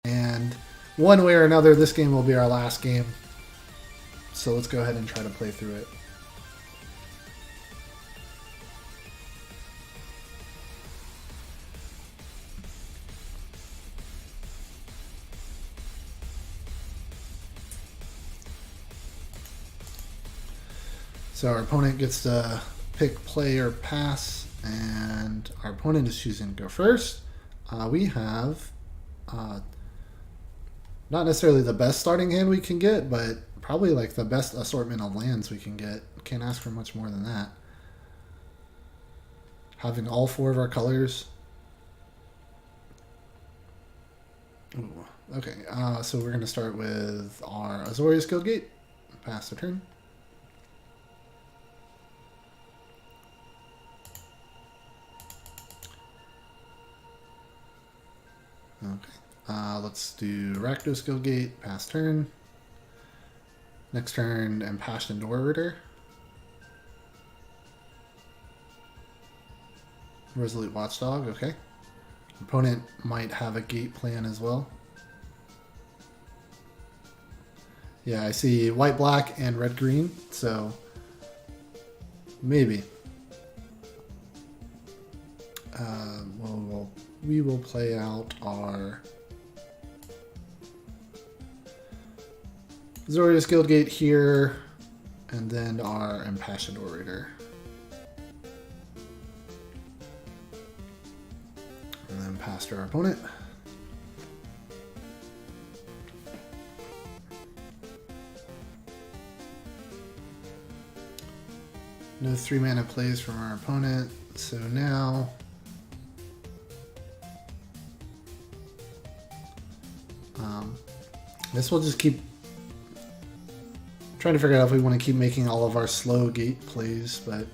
And one way or another, this game will be our last game. So let's go ahead and try to play through it. So our opponent gets to pick play or pass, and our opponent is choosing to go first. We have not necessarily the best starting hand we can get, but probably like the best assortment of lands we can get. Can't ask for much more than that. Having all 4 of our colors. Ooh, okay, so we're going to start with our Azorius Guildgate. Pass the turn. Okay, let's do Rakdos Guildgate, pass turn. Next turn, Impassioned Orator. Resolute Watchdog, okay. Opponent might have a gate plan as well. Yeah, I see white, black, and red, green, so maybe. We will play out our Azorius Guildgate here, and then our Impassioned Orator. And then pass to our opponent. No 3-mana plays from our opponent, so now this will just keep trying to figure out if we want to keep making all of our slow gate plays, but it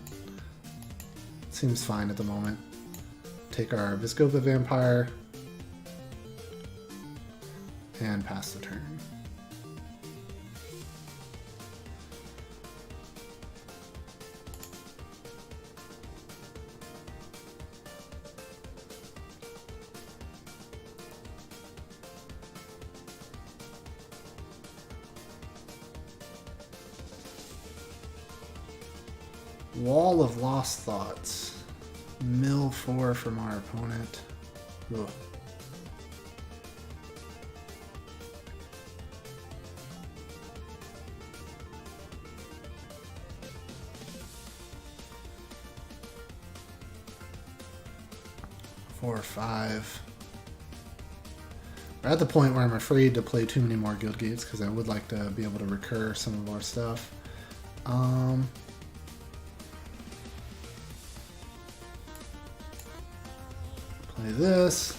seems fine at the moment. Take our Viscopa Vampire and pass the turn. Wall of Lost Thoughts. Mill 4 from our opponent. Ugh. Four or 5. We're at the point where I'm afraid to play too many more guild gates because I would like to be able to recur some of our stuff. Play this.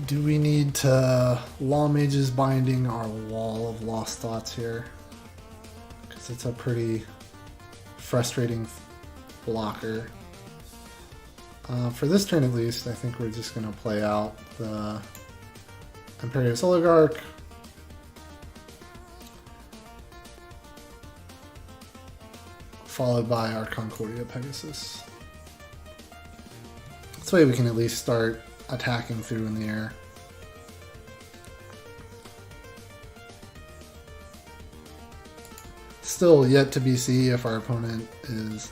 Do we need to Law Mage's Binding our Wall of Lost Thoughts here? Because it's a pretty frustrating blocker. For this turn at least, I think we're just going to play out the Imperious Oligarch. Followed by our Concordia Pegasus. This way we can at least start attacking through in the air. Still yet to be seen if our opponent is...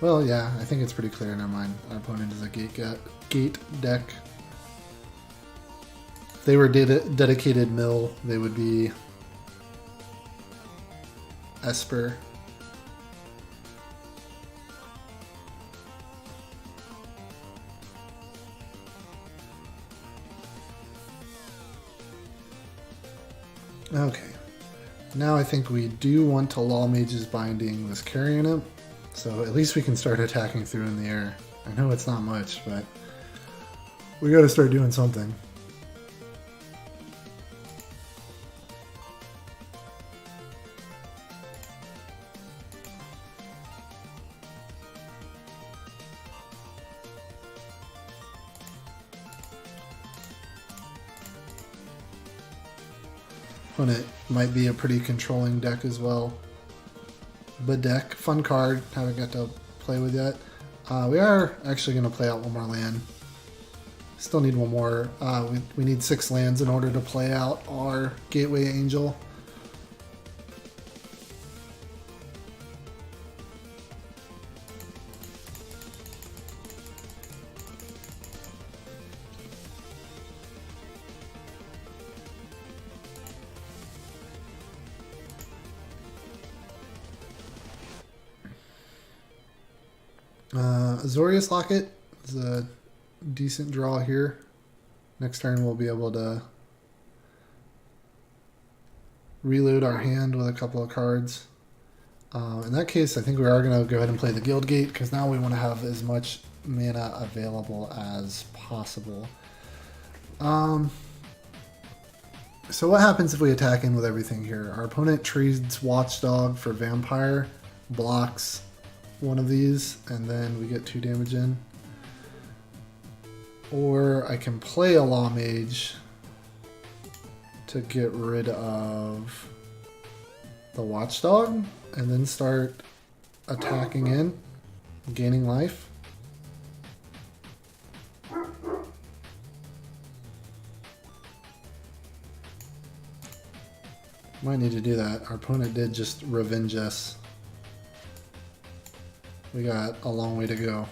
Well, yeah, I think it's pretty clear in our mind. Our opponent is a gate deck. If they were dedicated mill, they would be Esper. Okay. Now I think we do want to Law Mage's Binding this Carrion Imp. So at least we can start attacking through in the air. I know it's not much, but we gotta start doing something. Opponent might be a pretty controlling deck as well. Bedeck, fun card, haven't got to play with yet. We are actually going to play out one more land. Still need one more. We need 6 lands in order to play out our Gateway Angel. Azorius Locket is a decent draw here. Next turn we'll be able to reload our hand with a couple of cards. In that case, I think we are going to go ahead and play the Guild Gate because now we want to have as much mana available as possible. So what happens if we attack in with everything here? Our opponent trades Watchdog for Vampire, blocks one of these, and then we get 2 damage in. Or I can play a Law Mage to get rid of the Watchdog and then start attacking in, gaining life. Might need to do that. Our opponent did just revenge us. We got a long way to go.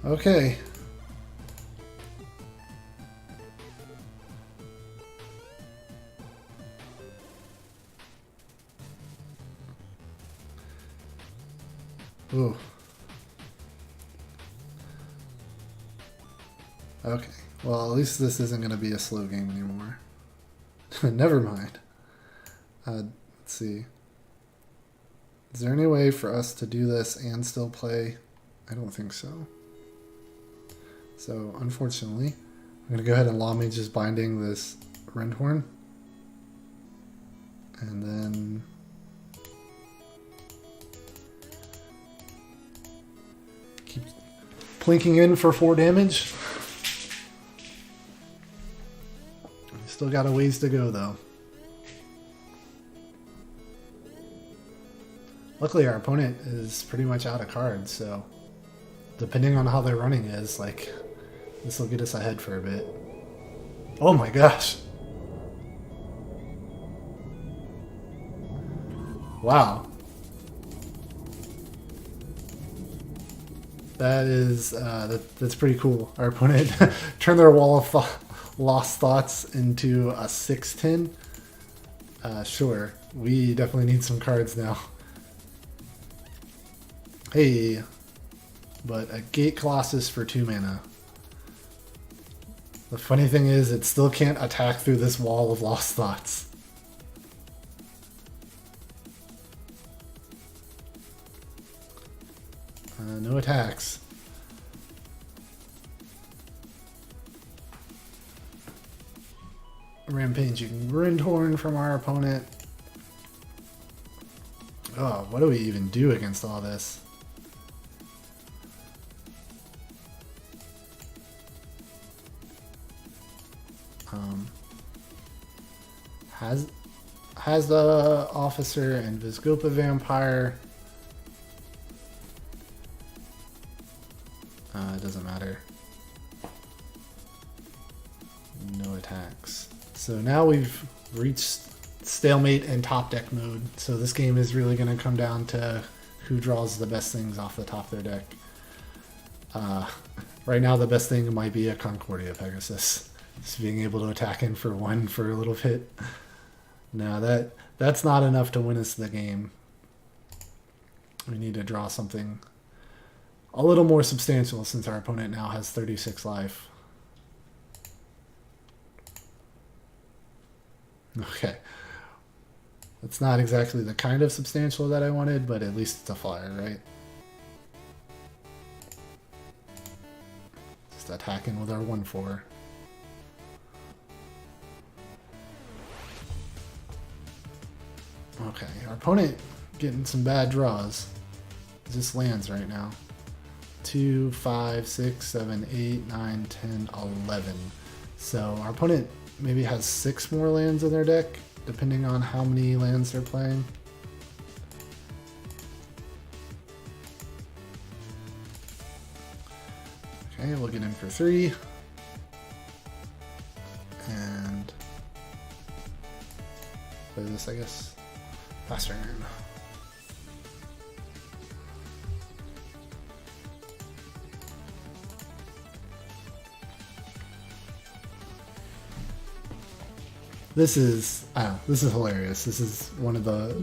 Okay. Ooh. Okay. Well, at least this isn't going to be a slow game anymore. Never mind. Let's see. Is there any way for us to do this and still play? I don't think so. So, unfortunately, I'm going to go ahead and Law Mage's Binding this Rendhorn. And then keep plinking in for 4 damage. Still got a ways to go, though. Luckily, our opponent is pretty much out of cards, so depending on how their running is, like, this will get us ahead for a bit. Oh my gosh! Wow. That is, that's pretty cool. Our opponent turned their Wall of Lost Thoughts into a 6/10. Sure, we definitely need some cards now. Hey, but a Gate Colossus for 2 mana. The funny thing is, it still can't attack through this Wall of Lost Thoughts. No attacks. Rampaging Rendhorn from our opponent. Oh, what do we even do against all this? Has the Officer and Vizgopa Vampire. It doesn't matter. No attacks. So now we've reached stalemate in top deck mode. So this game is really going to come down to who draws the best things off the top of their deck. Right now the best thing might be a Concordia Pegasus. Just being able to attack in for 1 for a little bit. No, that's not enough to win us the game. We need to draw something a little more substantial since our opponent now has 36 life. Okay. That's not exactly the kind of substantial that I wanted, but at least it's a flyer, right? Just attacking with our 1/4. Okay, our opponent getting some bad draws. Just lands right now. 2, 5, 6, 7, 8, 9, 10, 11. So our opponent maybe has 6 more lands in their deck, depending on how many lands they're playing. Okay, we'll get in for 3. And play this, I guess. Pass turn. This is hilarious. This is one of the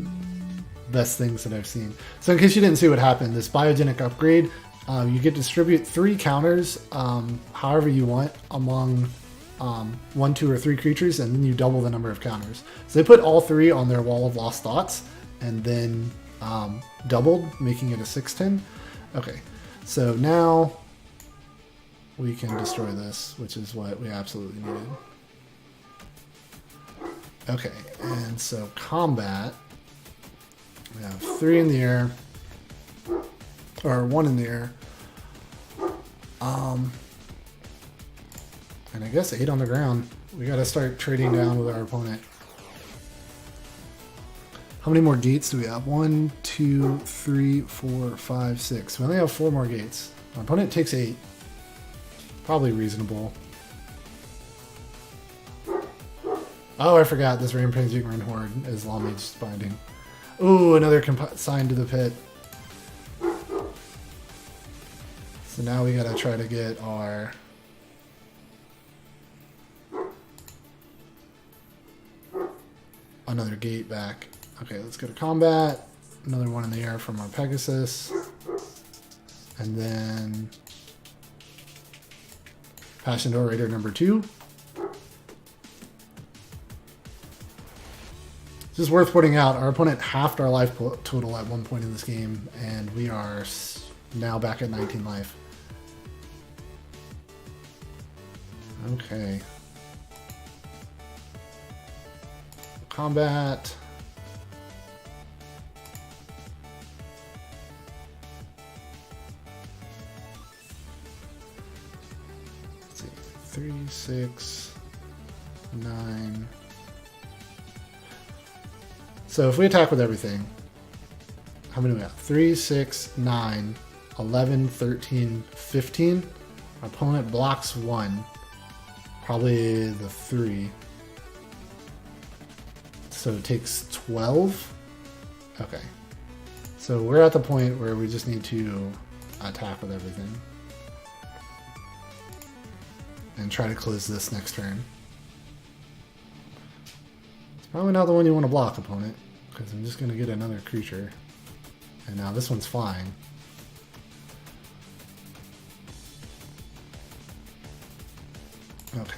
best things that I've seen. So in case you didn't see what happened, this biogenic upgrade, you get to distribute 3 counters however you want among 1, 2, or 3 creatures, and then you double the number of counters. So they put all 3 on their Wall of Lost Thoughts, and then doubled, making it a 6/10. Okay, so now we can destroy this, which is what we absolutely needed. Okay, and so combat, we have 3 in the air, or 1 in the air, and I guess 8 on the ground. We gotta start trading down with our opponent. How many more gates do we have? 1, 2, 3, 4, 5, 6. We only have 4 more gates. Our opponent takes 8. Probably reasonable. Oh, I forgot this Rampaging Run Horde is Lawmage's Binding. Ooh, another sign to the pit. So now we gotta try to get our... another gate back. Okay, let's go to combat. Another 1 in the air from our Pegasus. And then... Passion Orator number 2. Just worth pointing out, our opponent halved our life total at one point in this game, and we are now back at 19 life. Okay. Combat. Let's see. 3, 6, 9... So if we attack with everything, how many do we have? 3, 6, 9, 11, 13, 15. Our opponent blocks 1. Probably the 3. So it takes 12. Okay. So we're at the point where we just need to attack with everything. And try to close this next turn. It's probably not the one you want to block, opponent. Because I'm just going to get another creature. And now this one's flying. Okay.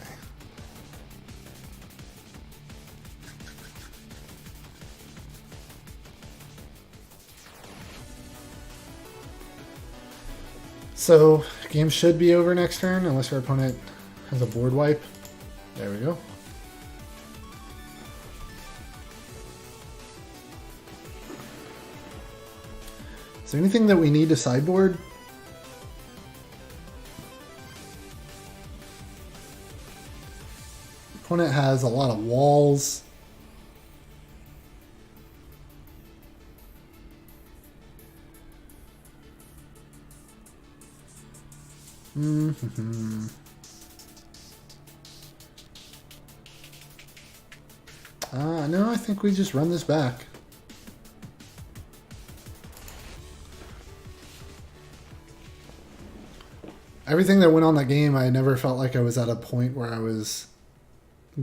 So, game should be over next turn, unless our opponent has a board wipe. There we go. Is there anything that we need to sideboard? Opponent has a lot of walls. No, I think we just run this back. Everything that went on that game, I never felt like I was at a point where I was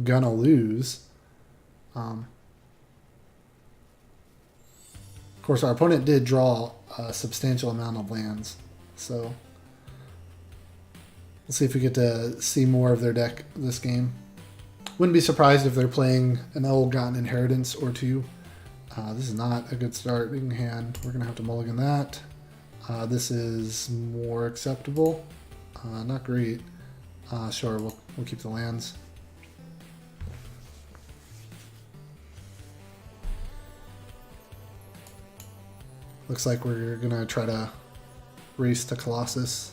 gonna lose. Of course, our opponent did draw a substantial amount of lands, so we'll see if we get to see more of their deck this game. Wouldn't be surprised if they're playing an ill-gotten inheritance or 2. This is not a good starting hand. We're gonna have to mulligan that. This is more acceptable. Not great. Sure, we'll keep the lands. Looks like we're gonna try to race to Colossus.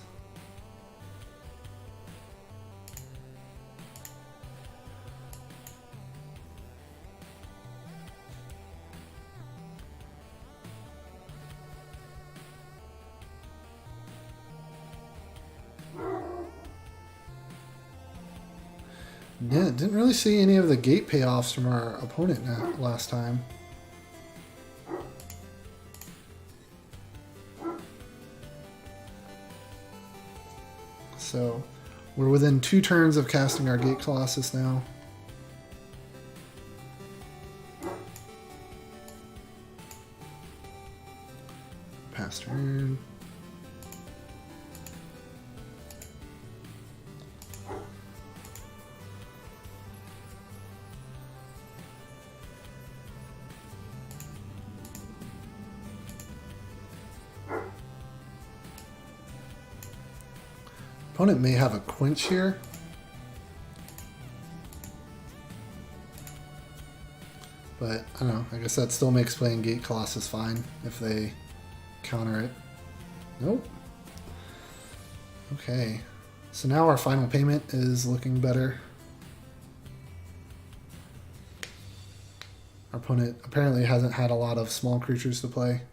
Yeah, didn't really see any of the gate payoffs from our opponent last time. So we're within 2 turns of casting our Gate Colossus now. Pass turn. Opponent may have a quench here. But, I don't know, I guess that still makes playing Gate Colossus fine if they counter it. Nope. Okay. So now our final payment is looking better. Our opponent apparently hasn't had a lot of small creatures to play.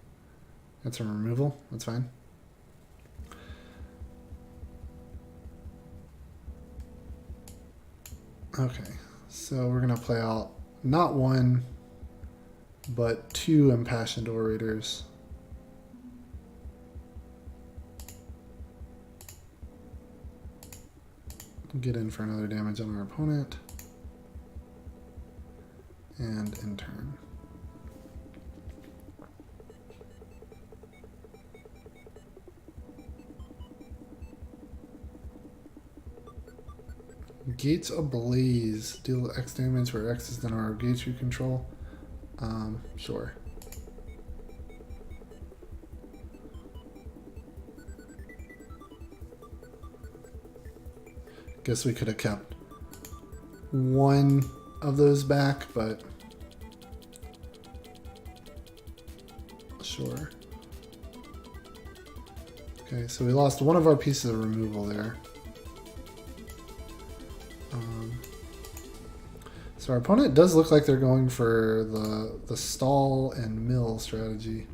That's a removal. That's fine. Okay, so we're going to play out not 1, but 2 Impassioned Orators. Get in for another damage on our opponent. And in turn. Gates Ablaze. Deal X damage where X is the number of gates you control. Sure. Guess we could have kept 1 of those back, but sure. Okay, so we lost 1 of our pieces of removal there. So our opponent does look like they're going for the stall and mill strategy,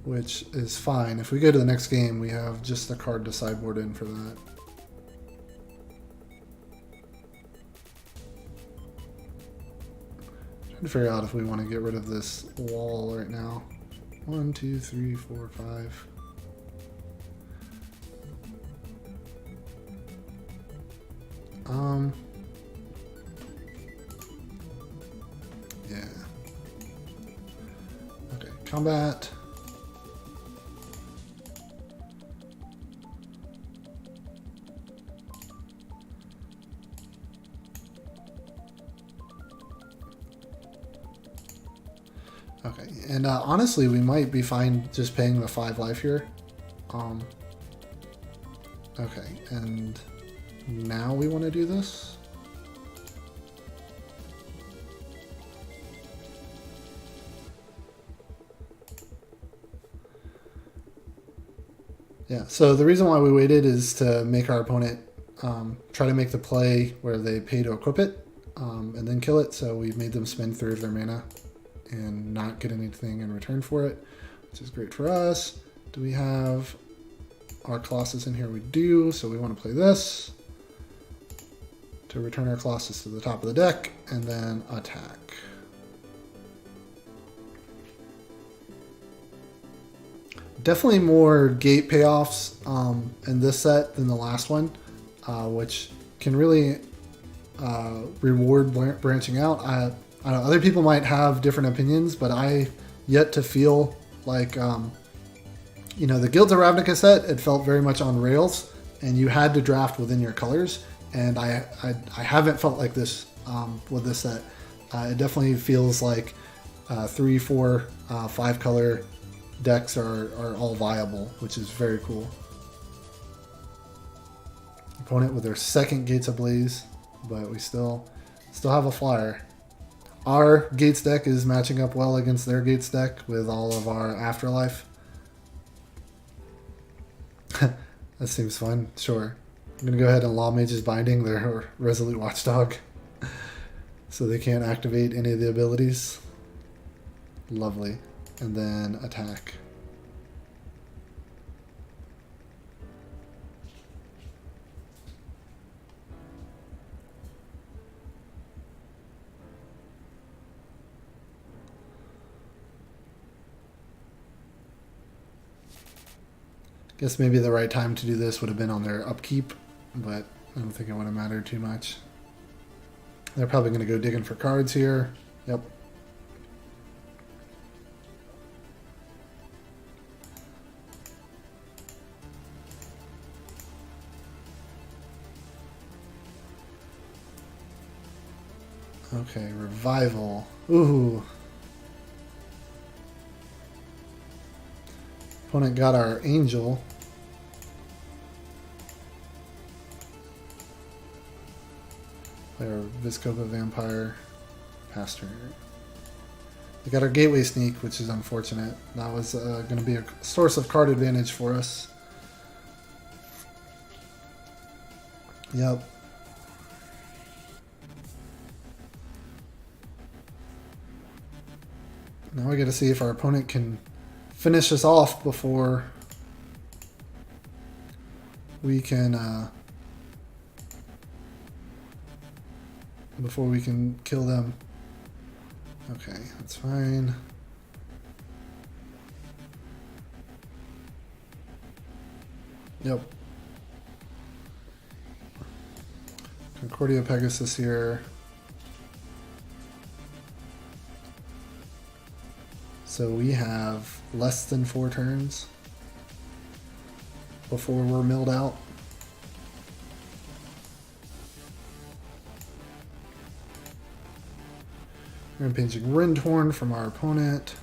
which is fine. If we go to the next game, we have just a card to sideboard in for that. Trying to figure out if we want to get rid of this wall right now. 1, 2, 3, 4, 5. Yeah. Okay, combat. Okay, and honestly, we might be fine just paying the 5 life here. Okay, and now we want to do this. Yeah, so the reason why we waited is to make our opponent try to make the play where they pay to equip it and then kill it. So we made them spend 3 of their mana and not get anything in return for it, which is great for us. Do we have our Colossus in here? We do, so we want to play this to return our Colossus to the top of the deck and then attack. Definitely more gate payoffs in this set than the last one, which can really reward branching out. I don't know, other people might have different opinions, but I yet to feel like, you know, the Guilds of Ravnica set, it felt very much on rails, and you had to draft within your colors, and I haven't felt like this with this set. It definitely feels like 3, 4, 5 color decks are all viable, which is very cool. Opponent with their second Gates Ablaze, but we still have a flyer. Our Gates deck is matching up well against their Gates deck with all of our Afterlife. That seems fun. Sure. I'm going to go ahead and Law Mage's Binding their Resolute Watchdog so they can't activate any of the abilities. Lovely. And then attack. Guess maybe the right time to do this would have been on their upkeep, but I don't think it would have mattered too much. They're probably going to go digging for cards here. Yep. Okay, revival. Ooh. Opponent got our angel. Their Viscopa Vampire. Pastor. We got our Gateway Sneak, which is unfortunate. That was going to be a source of card advantage for us. Yep. Now we got to see if our opponent can finish us off before we can kill them. Okay, that's fine. Yep. Concordia Pegasus here. So we have less than 4 turns before we're milled out. Rampaging Rintorn from our opponent.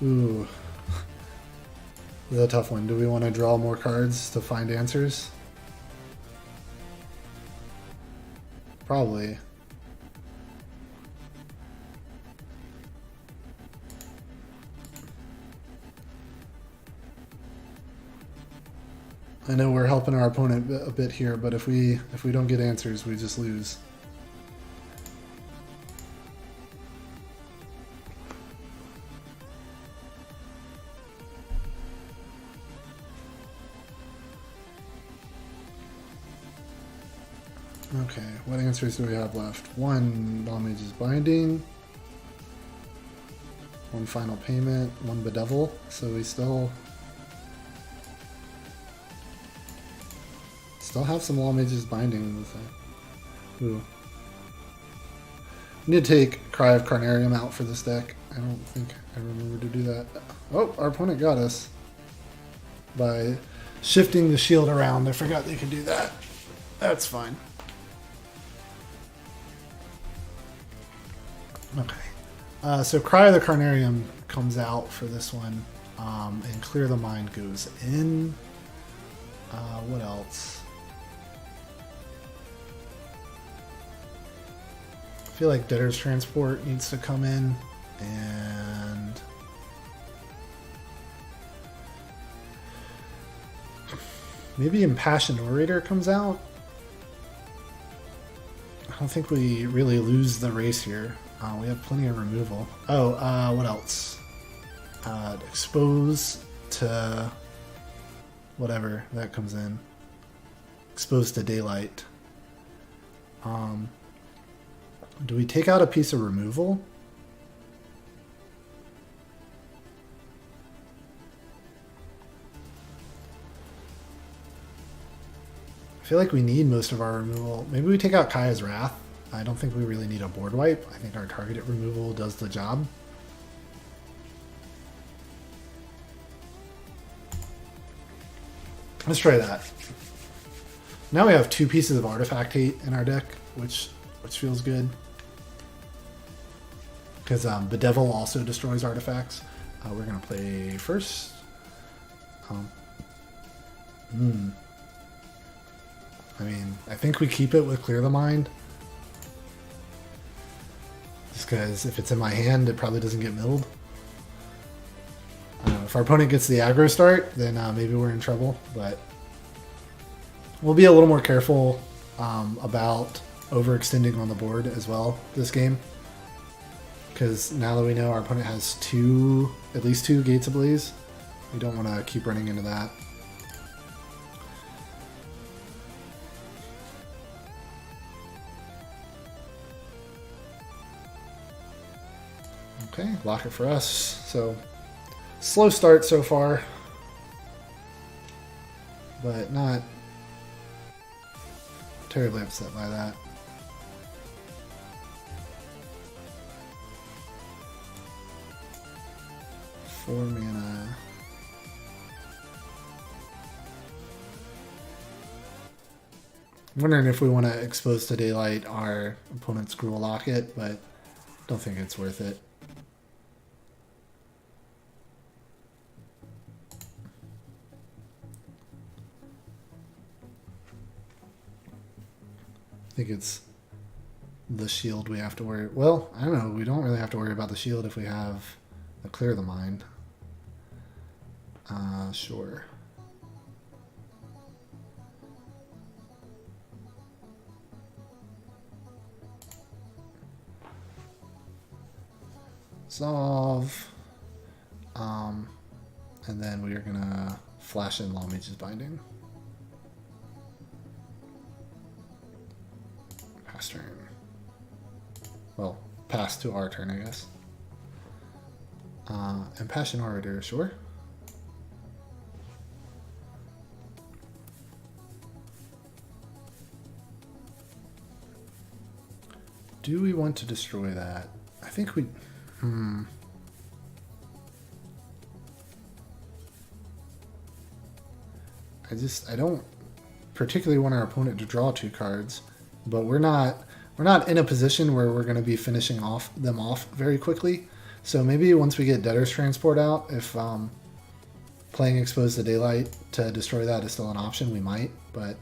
Ooh. This is a tough one. Do we want to draw more cards to find answers? Probably. I know we're helping our opponent a bit here, but if we don't get answers, we just lose. Okay, what answers do we have left? 1 Lawmage's Binding, 1 Final Payment, 1 Bedevil, so we still have some Lawmage's Binding with that. Ooh. We need to take Cry of Carnarium out for this deck. I don't think I remember to do that. Oh, our opponent got us by shifting the shield around. I forgot they could do that. That's fine. Okay. So Cry of the Carnarium comes out for this one, and Clear the Mind goes in. What else? I feel like Debtor's Transport needs to come in, and maybe Impassioned Orator comes out. I don't think we really lose the race here. We have plenty of removal. Oh, what else? Expose to whatever that comes in. Exposed to Daylight. Do we take out a piece of removal? I feel like we need most of our removal. Maybe we take out Kaya's Wrath. I don't think we really need a board wipe. I think our targeted removal does the job. Let's try that. Now we have 2 pieces of Artifact Hate in our deck, which feels good. Because Bedevil also destroys artifacts. We're going to play first. I mean, I think we keep it with Clear the Mind. Just because if it's in my hand, it probably doesn't get milled. If our opponent gets the aggro start, then maybe we're in trouble. But we'll be a little more careful about overextending on the board as well this game. Because now that we know our opponent has at least two Gates Ablaze, we don't want to keep running into that. Okay, lock it for us. So, slow start so far, but not terribly upset by that. Four mana. I'm wondering if we want to expose to daylight our opponent's Gruul Locket, but don't think it's worth it. I think it's the shield we have to worry. Well, I don't know. We don't really have to worry about the shield if we have a Clear the Mind. Sure. Solve. And then we are gonna flash in Lawmage's Binding. Pass turn. Well, pass to our turn, I guess. Impassion Orator, sure. Do we want to destroy that? I think we... I don't particularly want our opponent to draw 2 cards, but we're not in a position where we're going to be finishing them off very quickly. So maybe once we get Debtor's Transport out, if playing Exposed to Daylight to destroy that is still an option, we might, but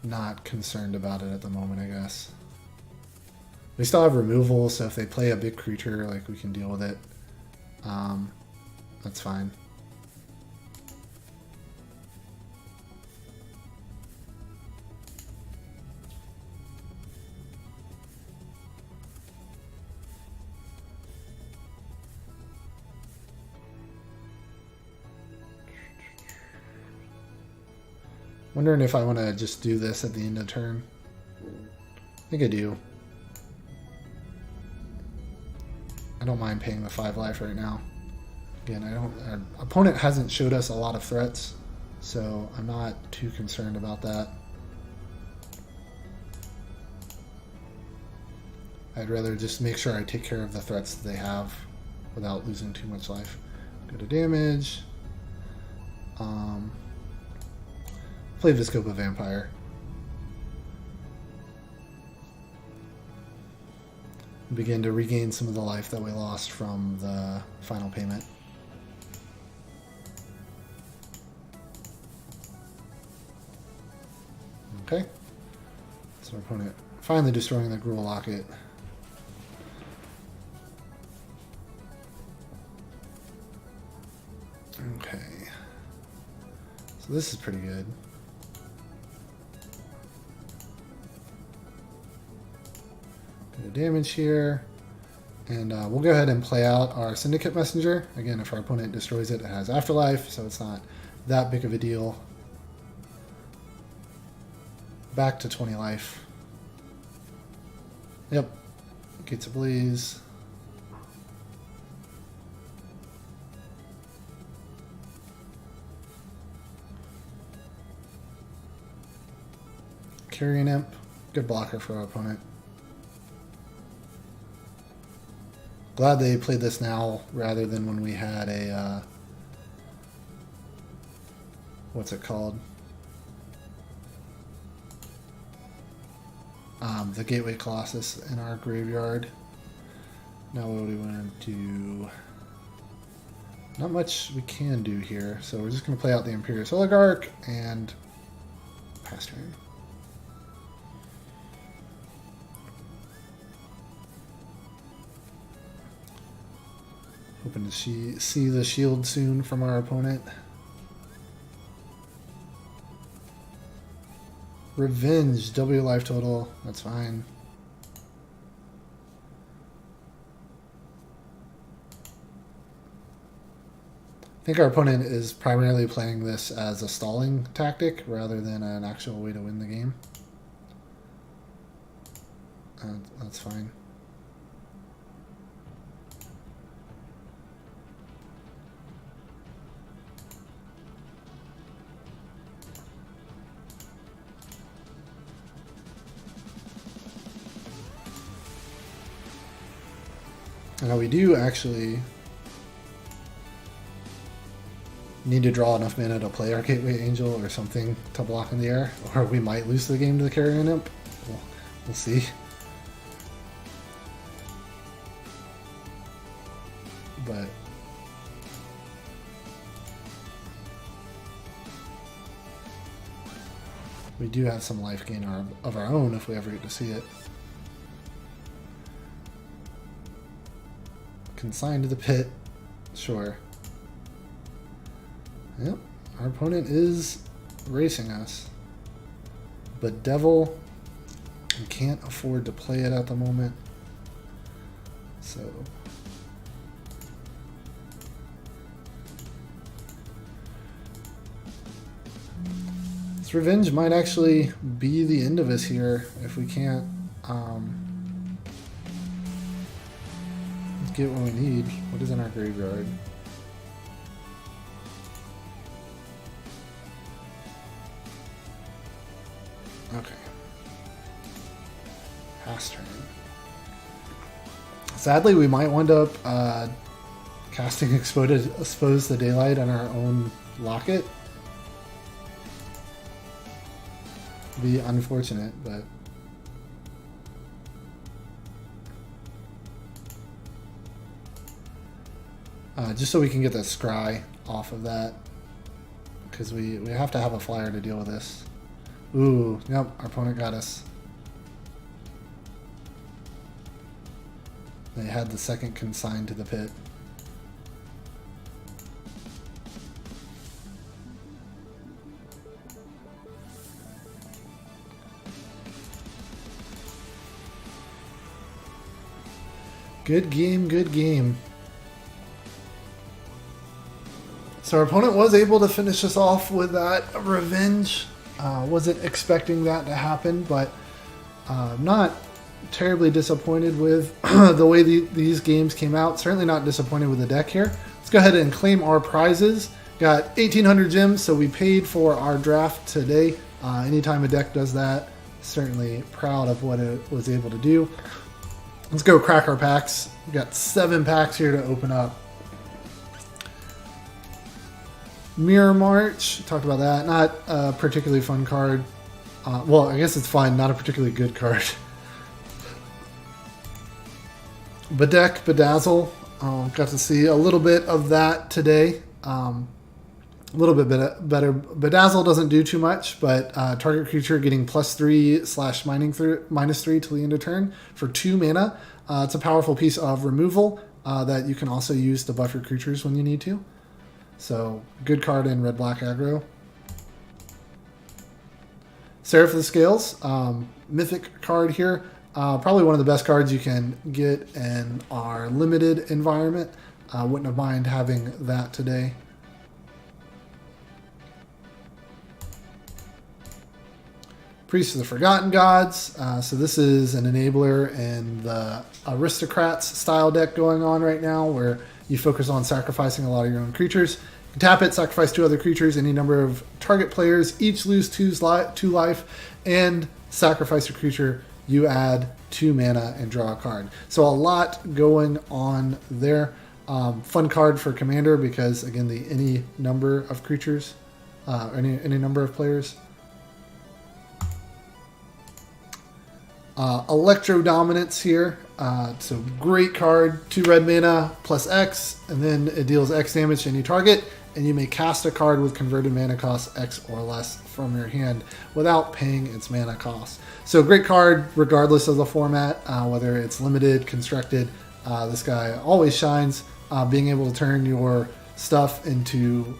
not concerned about it at the moment, I guess. We still have removal, so if they play a big creature, like, we can deal with it. That's fine. Wondering if I want to just do this at the end of turn. I think I do. I don't mind paying the 5 life right now. Again, our opponent hasn't showed us a lot of threats, so I'm not too concerned about that. I'd rather just make sure I take care of the threats that they have without losing too much life. Go to damage. Play Viscopa Vampire. Begin to regain some of the life that we lost from the final payment. Okay. So our opponent finally destroying the Gruul Locket. Okay. So this is pretty good. Damage here, and we'll go ahead and play out our Syndicate Messenger. Again, if our opponent destroys it, it has Afterlife, so it's not that big of a deal. Back to 20 life. Yep. Gates Ablaze. Carrion Imp. Good blocker for our opponent. Glad they played this now rather than when we had a, what's it called? The Gateway Colossus in our graveyard. Now what do we want to do? Not much we can do here, so we're just going to play out the Imperious Oligarch and pass turn. Hoping to see the shield soon from our opponent. Revenge, W life total, that's fine. I think our opponent is primarily playing this as a stalling tactic rather than an actual way to win the game. That's fine. Now we do actually need to draw enough mana to play our Gateway Angel or something to block in the air, or we might lose the game to the Carrion Imp. We'll see. But we do have some life gain of our own if we ever get to see it. Consigned to the pit, sure. Yep, our opponent is racing us. But Devil, we can't afford to play it at the moment. So this Revenge might actually be the end of us here if we can't get what we need. What is in our graveyard? Okay. Pass turn. Sadly, we might wind up casting Expose the Daylight on our own Locket. Be unfortunate, but just so we can get the scry off of that, because we have to have a flyer to deal with this. Ooh, yep, our opponent got us. They had the second consigned to the pit. Good game, good game. So our opponent was able to finish us off with that Revenge. Wasn't expecting that to happen, but not terribly disappointed with the way these games came out. Certainly not disappointed with the deck here. Let's go ahead and claim our prizes. Got 1,800 gems, so we paid for our draft today. Anytime a deck does that, certainly proud of what it was able to do. Let's go crack our packs. We've got 7 packs here to open up. Mirror March, talked about that. Not a particularly fun card. Well, I guess it's fine, not a particularly good card. Bedeck, Bedazzle. Got to see a little bit of that today. A little bit better. Bedazzle doesn't do too much, but target creature getting +3/- -3 till the end of turn for 2 mana. It's a powerful piece of removal that you can also use to buff your creatures when you need to. So, good card in red-black aggro. Seraph of the Scales, mythic card here. Probably one of the best cards you can get in our limited environment. Wouldn't have mind having that today. Priest of the Forgotten Gods. So this is an enabler in the Aristocrats style deck going on right now, where you focus on sacrificing a lot of your own creatures. You can tap it, sacrifice 2 other creatures, any number of target players, each lose 2 life, and sacrifice a creature. You add 2 mana and draw a card. So a lot going on there. Fun card for Commander because, again, any number of creatures, any number of players. Electro Dominance here. So great card, 2 red mana plus X, and then it deals X damage to any target, and you may cast a card with converted mana cost X or less from your hand without paying its mana cost. So great card regardless of the format, whether it's limited, constructed. This guy always shines. Being able to turn your stuff into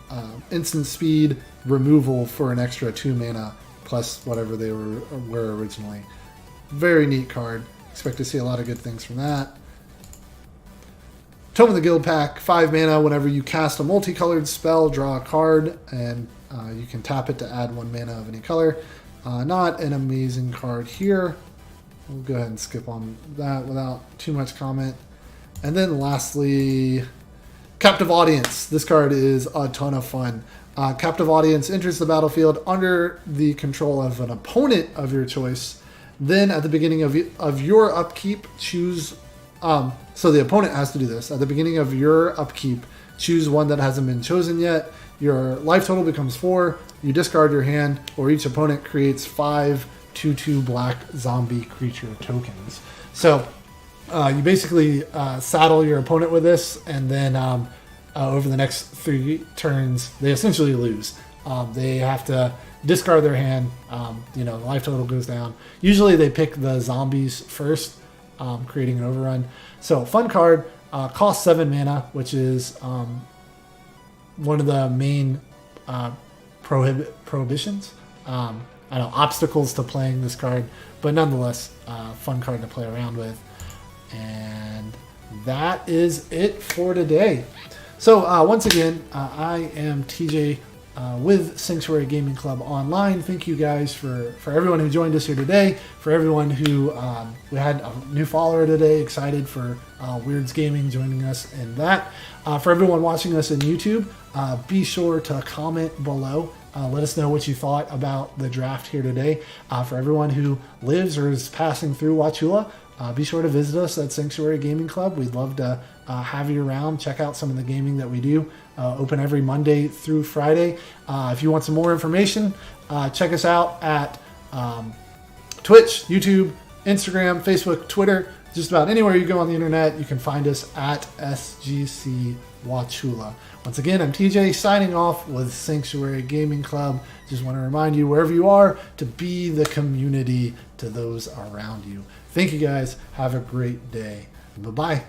instant speed removal for an extra 2 mana plus whatever they were originally. Very neat card. Expect to see a lot of good things from that. Tome of the Guild pack, 5 mana. Whenever you cast a multicolored spell, draw a card, and you can tap it to add 1 mana of any color. Not an amazing card here. We'll go ahead and skip on that without too much comment. And then lastly, Captive Audience. This card is a ton of fun. Captive Audience enters the battlefield under the control of an opponent of your choice. Then at the beginning of your upkeep, choose... so the opponent has to do this. At the beginning of your upkeep, choose one that hasn't been chosen yet. Your life total becomes 4. You discard your hand, or each opponent creates 5 2/2 black zombie creature tokens. So you basically saddle your opponent with this, and then over the next 3 turns, they essentially lose. They have to discard their hand. The life total goes down. Usually they pick the zombies first, creating an overrun. So fun card. Costs 7 mana, which is one of the main prohibitions. I know, obstacles to playing this card, but nonetheless, fun card to play around with. And that is it for today. So once again, I am TJ with Sanctuary Gaming Club Online. Thank you guys for everyone who joined us here today. For everyone who we had a new follower today, excited for Weirds Gaming joining us in that. For everyone watching us in YouTube, be sure to comment below. Let us know what you thought about the draft here today. For everyone who lives or is passing through Wauchula, be sure to visit us at Sanctuary Gaming Club. We'd love to have you around. Check out some of the gaming that we do. Open every Monday through Friday. If you want some more information, check us out at Twitch, YouTube, Instagram, Facebook, Twitter. Just about anywhere you go on the internet, you can find us at SGC Wauchula. Once again, I'm TJ signing off with Sanctuary Gaming Club. Just want to remind you, wherever you are, to be the community to those around you. Thank you guys. Have a great day. Bye-bye.